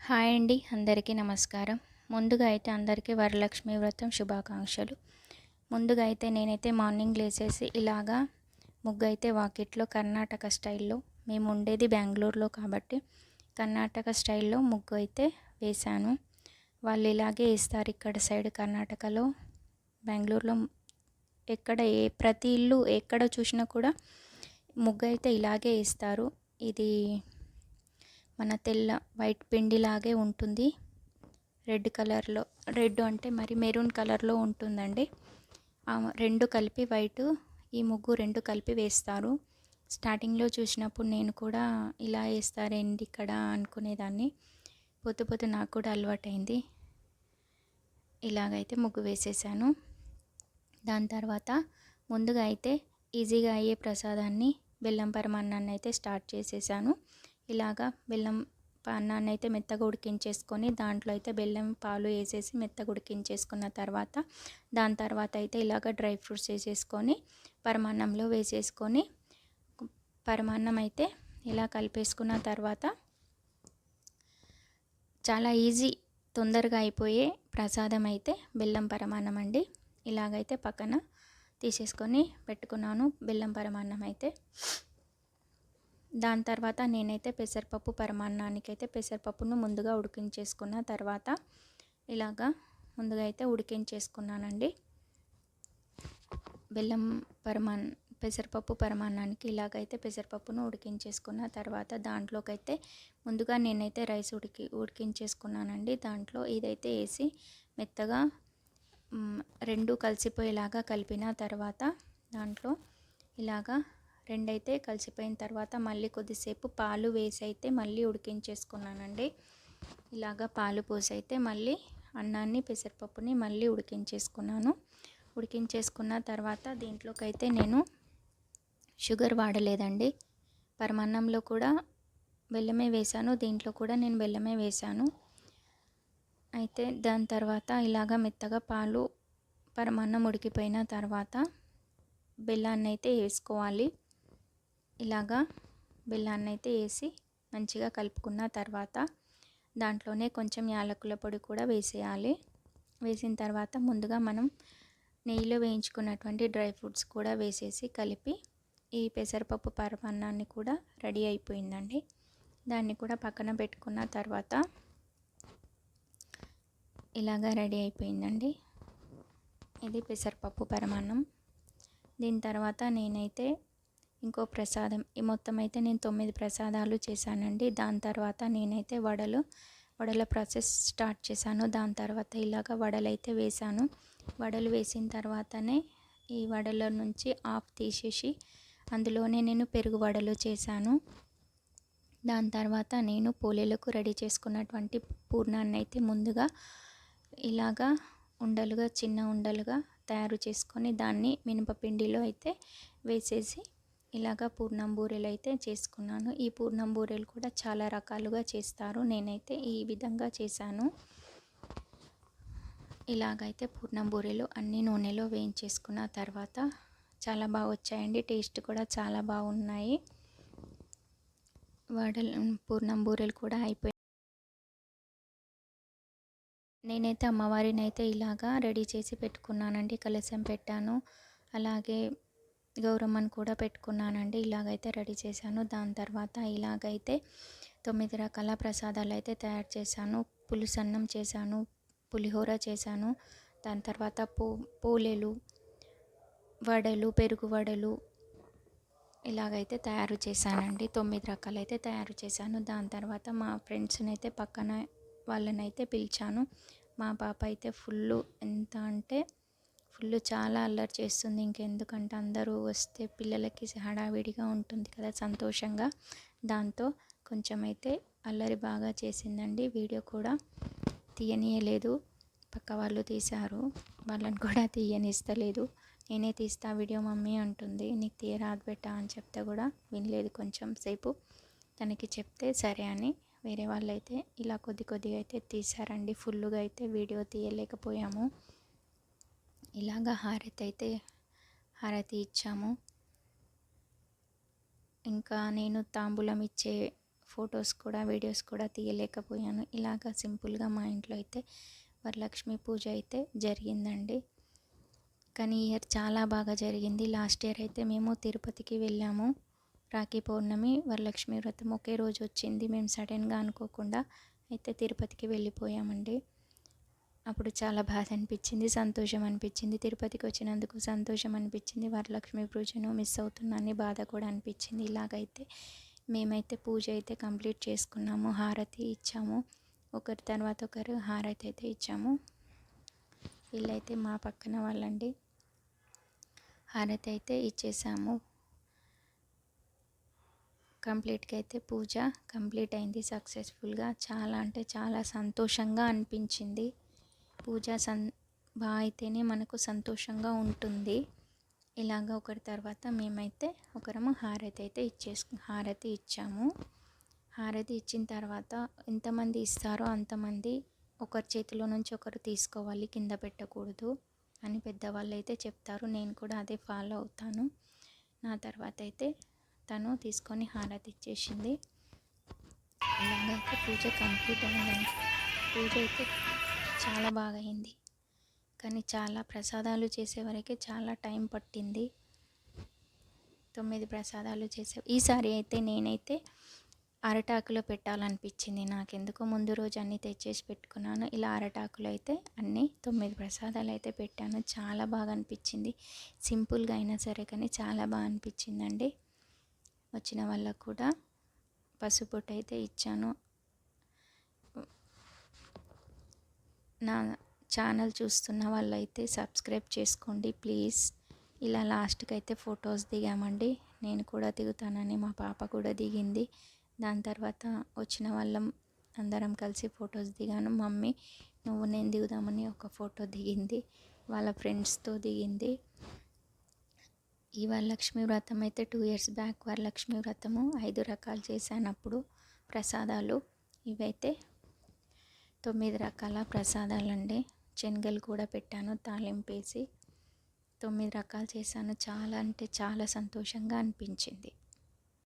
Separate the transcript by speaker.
Speaker 1: Hi అండి, అందరికీ నమస్కారం. ముందుగా అయితే అందరికీ వరలక్ష్మి వ్రతం శుభాకాంక్షలు. ముందుగా అయితే నేనైతే మార్నింగ్ లేచేసి ఇలాగా ముగ్గు అయితే వాకిట్లో కర్ణాటక స్టైల్లో, మేము ఉండేది బెంగళూరులో కాబట్టి కర్ణాటక స్టైల్లో ముగ్గు అయితే వేశాను. వాళ్ళు ఇలాగే వేస్తారు ఇక్కడ సైడ్ కర్ణాటకలో. బెంగళూరులో ప్రతి ఇల్లు ఎక్కడ చూసినా కూడా ముగ్గు అయితే ఇలాగే వేస్తారు. ఇది మన వైట్ పిండిలాగే ఉంటుంది. రెడ్ అంటే మరి మెరూన్ కలర్లో ఉంటుందండి. రెండు కలిపి వైట్, ఈ ముగ్గు రెండు కలిపి వేస్తారు. స్టార్టింగ్లో చూసినప్పుడు నేను కూడా ఇలా వేస్తారేంటి ఇక్కడ అనుకునేదాన్ని. పొద్దు నాకు కూడా అలవాటైంది. ఇలాగైతే ముగ్గు వేసేసాను. దాని తర్వాత ముందుగా అయితే ఈజీగా అయ్యే ప్రసాదాన్ని బెల్లం పరమాన్నాన్ని అయితే స్టార్ట్ చేసేసాను. ఇలాగా బెల్లం అన్నాన్ని అయితే మెత్తగా ఉడికించేసుకొని దాంట్లో అయితే బెల్లం పాలు వేసేసి మెత్తగా ఉడికించేసుకున్న తర్వాత దాని తర్వాత అయితే ఇలాగ డ్రై ఫ్రూట్స్ వేసేసుకొని పరమాన్నంలో వేసేసుకొని పరమాన్నం అయితే ఇలా కలిపేసుకున్న తర్వాత చాలా ఈజీ, తొందరగా అయిపోయే ప్రసాదం అయితే బెల్లం పరమాన్నం అండి. ఇలాగైతే పక్కన తీసేసుకొని పెట్టుకున్నాను బెల్లం పరమాన్నం అయితే. దాని తర్వాత నేనైతే పెసరపప్పు పరమాన్నానికి అయితే పెసరపప్పును ముందుగా ఉడికించేసుకున్న తర్వాత ఇలాగా ముందుగా అయితే ఉడికించేసుకున్నానండి. పెసరపప్పు పరమాన్నానికి ఇలాగైతే పెసరపప్పును ఉడికించేసుకున్న తర్వాత దాంట్లోకైతే ముందుగా నేనైతే రైస్ ఉడికించేసుకున్నానండి. దాంట్లో ఇదైతే వేసి మెత్తగా రెండు కలిసిపోయేలాగా కలిపిన తర్వాత దాంట్లో ఇలాగా రెండైతే కలిసిపోయిన తర్వాత మళ్ళీ కొద్దిసేపు పాలు వేసి అయితే మళ్ళీ ఉడికించేసుకున్నానండి. ఇలాగా పాలు పోసి అయితే మళ్ళీ అన్నాన్ని పెసరపప్పుని మళ్ళీ ఉడికించేసుకున్నాను. ఉడికించేసుకున్న తర్వాత దీంట్లోకైతే నేను షుగర్ వాడలేదండి. పరమాన్నంలో కూడా బెల్లమే వేశాను, దీంట్లో కూడా నేను బెల్లమే వేశాను. అయితే దాని తర్వాత ఇలాగా మెత్తగా పాలు పరమాన్నం ఉడికిపోయిన తర్వాత బెల్లాన్ని అయితే వేసుకోవాలి. ఇలాగా బెల్లాన్ని అయితే వేసి మంచిగా కలుపుకున్న తర్వాత దాంట్లోనే కొంచెం యాలకుల పొడి కూడా వేసేయాలి. వేసిన తర్వాత ముందుగా మనం నెయ్యిలో వేయించుకున్నటువంటి డ్రై ఫ్రూట్స్ కూడా వేసేసి కలిపి ఈ పెసరపప్పు పరమాన్నాన్ని కూడా రెడీ అయిపోయిందండి. దాన్ని కూడా పక్కన పెట్టుకున్న తర్వాత ఇలాగా రెడీ అయిపోయిందండి. ఇది పెసరపప్పు పరమాన్నం. దీని తర్వాత నేనైతే ఇంకో ప్రసాదం, ఈ మొత్తం అయితే నేను 9 ప్రసాదాలు చేశానండి. దాని తర్వాత నేనైతే వడల ప్రాసెస్ స్టార్ట్ చేశాను. దాని తర్వాత ఇలాగ వడలు అయితే వేశాను. వడలు వేసిన తర్వాతనే ఈ వడల నుంచి ఆఫ్ తీసేసి అందులోనే నేను పెరుగు వడలు చేశాను. దాని తర్వాత నేను పోలేలకు రెడీ చేసుకున్నటువంటి పూర్ణాన్ని అయితే ముందుగా ఇలాగా చిన్న ఉండలుగా తయారు చేసుకొని దాన్ని మినపపిండిలో అయితే వేసేసి ఇలాగా పూర్ణం బూరెలు అయితే చేసుకున్నాను. ఈ పూర్ణం బూరెలు కూడా చాలా రకాలుగా చేస్తారు. నేనైతే ఈ విధంగా చేశాను. ఇలాగైతే పూర్ణం బూరెలు అన్ని నూనెలో వేయించేసుకున్న తర్వాత చాలా బాగా వచ్చాయండి. టేస్ట్ కూడా చాలా బాగున్నాయి. పూర్ణం బూరెలు కూడా అయిపోయాయి. నేనైతే అమ్మవారిని అయితే ఇలాగా రెడీ చేసి పెట్టుకున్నానండి. కలశం పెట్టాను, అలాగే గౌరమ్మను కూడా పెట్టుకున్నానండి. ఇలాగైతే రెడీ చేశాను. దాని తర్వాత ఇలాగైతే 9 రకాల ప్రసాదాలు అయితే తయారు చేశాను. పులుసన్నం చేశాను, పులిహోర చేశాను. దాని తర్వాత పూలెలు, వడలు, పెరుగు వడలు ఇలాగైతే తయారు చేశానండి. 9 రకాలు అయితే తయారు చేశాను. దాని తర్వాత మా ఫ్రెండ్స్ని అయితే పక్కన వాళ్ళనైతే పిలిచాను. మా పాప అయితే ఎంత అంటే చాలా అల్లరి చేస్తుంది. ఇంకెందుకంటే అందరూ వస్తే పిల్లలకి హడావిడిగా ఉంటుంది కదా, సంతోషంగా. దాంతో కొంచెం అయితే అల్లరి బాగా చేసిందండి. వీడియో కూడా తీయనీయలేదు, పక్క వాళ్ళు తీశారు. వాళ్ళని కూడా తీయనిస్తలేదు. నేనే తీస్తా వీడియో మమ్మీ అంటుంది. నీకు తీయరాదు బెట్ట అని చెప్తే కూడా వినలేదు. కొంచెం సేపు తనకి చెప్తే సరే అని వేరే వాళ్ళైతే ఇలా కొద్దిగా అయితే తీశారండి. ఫుల్గా అయితే వీడియో తీయలేకపోయాము. ఇలాగా హారతి ఇచ్చాము. ఇంకా నేను తాంబూలం ఇచ్చే ఫొటోస్ కూడా వీడియోస్ కూడా తీయలేకపోయాను. ఇలాగ సింపుల్గా మా ఇంట్లో అయితే వరలక్ష్మి పూజ అయితే జరిగిందండి. కానీ ఈ ఇయర్ చాలా బాగా జరిగింది. లాస్ట్ ఇయర్ అయితే మేము తిరుపతికి వెళ్ళాము. రాఖీ పౌర్ణమి వరలక్ష్మి వ్రతం ఒకే రోజు వచ్చింది. మేము సడన్గా అనుకోకుండా అయితే తిరుపతికి వెళ్ళిపోయామండి. అప్పుడు చాలా బాధ అనిపించింది, సంతోషం అనిపించింది. తిరుపతికి వచ్చినందుకు సంతోషం అనిపించింది. వరలక్ష్మి పూజను మిస్ అవుతున్నానని బాధ కూడా అనిపించింది. ఇలాగైతే మేమైతే పూజ అయితే కంప్లీట్ చేసుకున్నాము. హారతి ఇచ్చాము. ఒకరి తర్వాత ఒకరు హారతి అయితే ఇచ్చాము. వీళ్ళైతే మా పక్కన వాళ్ళండి. హారతి అయితే ఇచ్చేసాము. కంప్లీట్గా అయితే పూజ కంప్లీట్ అయింది సక్సెస్ఫుల్గా. చాలా అంటే చాలా సంతోషంగా అనిపించింది. పూజ బాగా అయితేనే మనకు సంతోషంగా ఉంటుంది. ఇలాగ ఒకరి తర్వాత మేమైతే ఒకరము హారతి ఇచ్చాము. హారతి ఇచ్చిన తర్వాత ఎంతమంది ఇస్తారో అంతమంది ఒకరి చేతిలో నుంచి ఒకరు తీసుకోవాలి, కింద పెట్టకూడదు అని పెద్దవాళ్ళు అయితే చెప్తారు. నేను కూడా అదే ఫాలో అవుతాను. నా తర్వాత అయితే తను తీసుకొని హారతి ఇచ్చేసింది. ఇలాగైతే పూజ కంప్లీట్ అయిందండి. పూజ అయితే చాలా బాగా అయింది. కానీ చాలా ప్రసాదాలు చేసేవరకే చాలా టైం పట్టింది. 9 ప్రసాదాలు ఈసారి అయితే నేనైతే అరటాకులో పెట్టాలనిపించింది. నాకెందుకో ముందు రోజు అన్నీ తెచ్చేసి పెట్టుకున్నాను. ఇలా అరటాకులో అయితే అన్నీ 9 ప్రసాదాలు అయితే పెట్టాను. చాలా బాగా అనిపించింది. సింపుల్గా అయినా సరే కానీ చాలా బాగా అనిపించిందండి. వచ్చిన వాళ్ళకు కూడా పసుపొట్టు అయితే ఇచ్చాను. నా ఛానల్ చూస్తున్న వాళ్ళైతే సబ్స్క్రైబ్ చేసుకోండి ప్లీజ్. ఇలా లాస్ట్కి అయితే ఫొటోస్ దిగామండి. నేను కూడా దిగుతానని మా పాప కూడా దిగింది. దాని తర్వాత వచ్చిన వాళ్ళం అందరం కలిసి ఫొటోస్ దిగాను. మమ్మీ నువ్వు నేను దిగుదామని ఒక ఫోటో దిగింది. వాళ్ళ ఫ్రెండ్స్తో దిగింది. ఈ వరలక్ష్మి వ్రతం అయితే 2 years బ్యాక్ వరలక్ష్మి వ్రతము 5 రకాలు చేశాను అప్పుడు ప్రసాదాలు. ఇవైతే 9 రకాల ప్రసాదాలండి. శనగలు కూడా పెట్టాను తాలింపేసి. 9 రకాలు చేశాను. చాలా అంటే చాలా సంతోషంగా అనిపించింది.